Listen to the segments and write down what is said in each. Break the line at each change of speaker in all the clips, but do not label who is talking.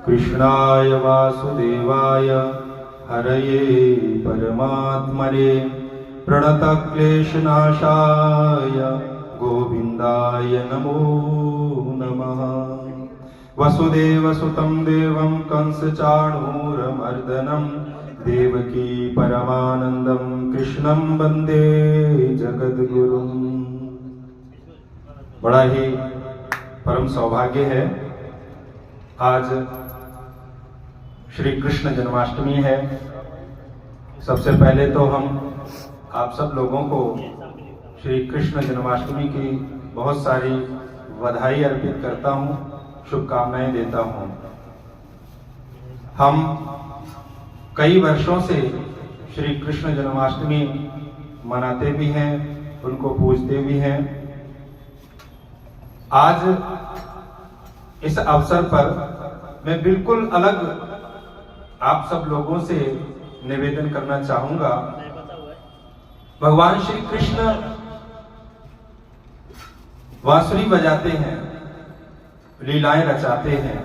कृष्णाय वासुदेवाय हरये परमात्मने प्रणतक्लेशनाशाय गोविन्दाय नमो नमः। वसुदेवसुतं देवं कंसचाणूरमर्दनं देवकी परमानन्दं कृष्णं वन्दे जगद्गुरुं। बड़ा ही परम सौभाग्य है, आज श्री कृष्ण जन्माष्टमी है। सबसे पहले तो हम आप सब लोगों को श्री कृष्ण जन्माष्टमी की बहुत सारी बधाई अर्पित करता हूँ, शुभकामनाएं देता हूँ। हम कई वर्षों से श्री कृष्ण जन्माष्टमी मनाते भी हैं, उनको पूजते भी हैं। आज इस अवसर पर मैं बिल्कुल अलग आप सब लोगों से निवेदन करना चाहूंगा। भगवान श्री कृष्ण बांसुरी बजाते हैं, लीलाएं रचाते हैं,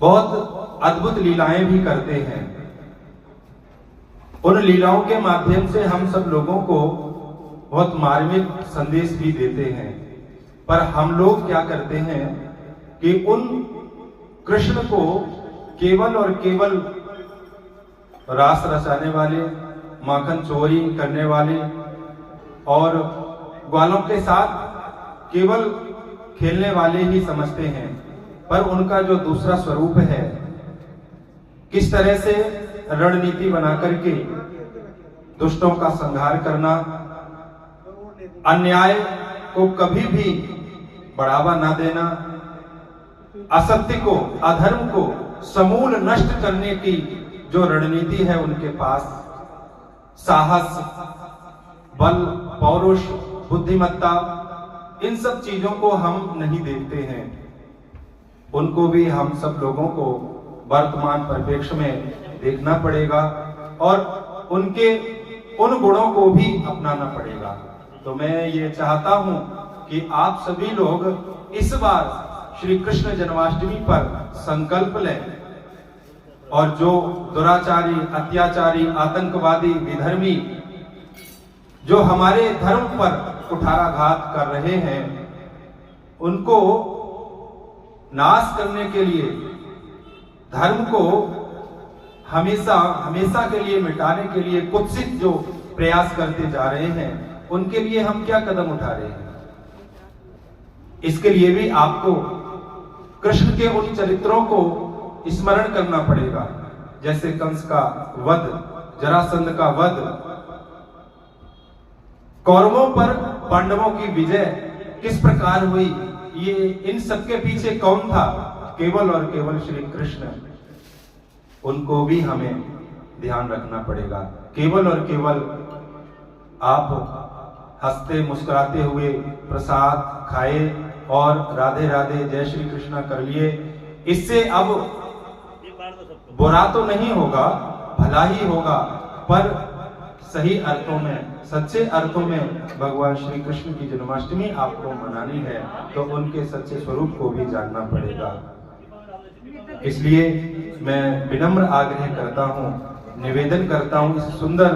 बहुत अद्भुत लीलाएं भी करते हैं। उन लीलाओं के माध्यम से हम सब लोगों को बहुत मार्मिक संदेश भी देते हैं। पर हम लोग क्या करते हैं कि उन कृष्ण को केवल और केवल रास रचाने वाले, माखन चोरी करने वाले और ग्वालों के साथ केवल खेलने वाले ही समझते हैं। पर उनका जो दूसरा स्वरूप है, किस तरह से रणनीति बना करके दुष्टों का संहार करना, अन्याय को कभी भी बढ़ावा ना देना, असत्य को, अधर्म को समूल नष्ट करने की जो रणनीति है उनके पास, साहस, बल, पौरुष, बुद्धिमत्ता, इन सब चीजों को हम नहीं देखते हैं। उनको भी हम सब लोगों को वर्तमान परिप्रेक्ष्य में देखना पड़ेगा और उनके उन गुणों को भी अपनाना पड़ेगा। तो मैं ये चाहता हूं कि आप सभी लोग इस बार श्री कृष्ण जन्माष्टमी पर संकल्प लें और जो दुराचारी, अत्याचारी, आतंकवादी, विधर्मी जो हमारे धर्म पर कुठाराघात कर रहे हैं, उनको नाश करने के लिए, धर्म को हमेशा हमेशा के लिए मिटाने के लिए कुत्सित जो प्रयास करते जा रहे हैं, उनके लिए हम क्या कदम उठा रहे हैं। इसके लिए भी आपको कृष्ण के उन चरित्रों को स्मरण करना पड़ेगा, जैसे कंस का वध, जरासंध का वध, कौरवों पर पांडवों की विजय किस प्रकार हुई, ये इन सबके पीछे कौन था? केवल और केवल श्री कृष्ण। उनको भी हमें ध्यान रखना पड़ेगा। केवल और केवल आप हंसते मुस्कुराते हुए प्रसाद खाए और राधे राधे जय श्री कृष्णा कर लिए, इससे अब बुरा तो नहीं होगा, भला ही होगा। पर सही अर्थों में, सच्चे अर्थों में भगवान श्री कृष्ण की जन्माष्टमी आपको मनानी है, तो उनके सच्चे स्वरूप को भी जानना पड़ेगा। इसलिए मैं विनम्र आग्रह करता हूँ, निवेदन करता हूँ इस सुंदर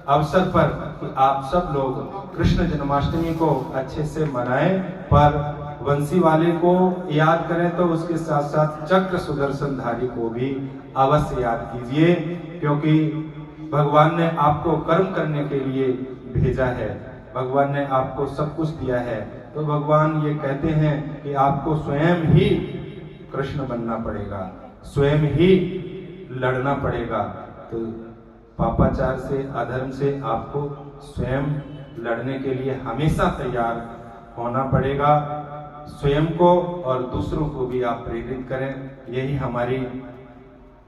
अवसर पर कि आप सब लोग कृष्ण जन्माष्टमी को अच्छे से मनाएं, पर वंशी वाले को याद करें तो उसके साथ साथ चक्र सुदर्शनधारी को भी अवश्य याद कीजिए, क्योंकि भगवान ने आपको कर्म करने के लिए भेजा है, भगवान ने आपको सब कुछ दिया है। तो भगवान ये कहते हैं कि आपको स्वयं ही कृष्ण बनना पड़ेगा, स्वयं ही लड़ना पड़ेगा। तो पापाचार से, अधर्म से आपको स्वयं लड़ने के लिए हमेशा तैयार होना पड़ेगा। स्वयं को और दूसरों को भी आप प्रेरित करें, यही हमारी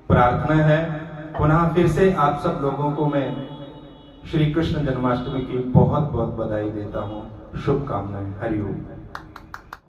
प्रार्थना है। पुनः फिर से आप सब लोगों को मैं श्री कृष्ण जन्माष्टमी की बहुत बहुत बधाई देता हूँ, शुभकामनाएं। हरि ओम।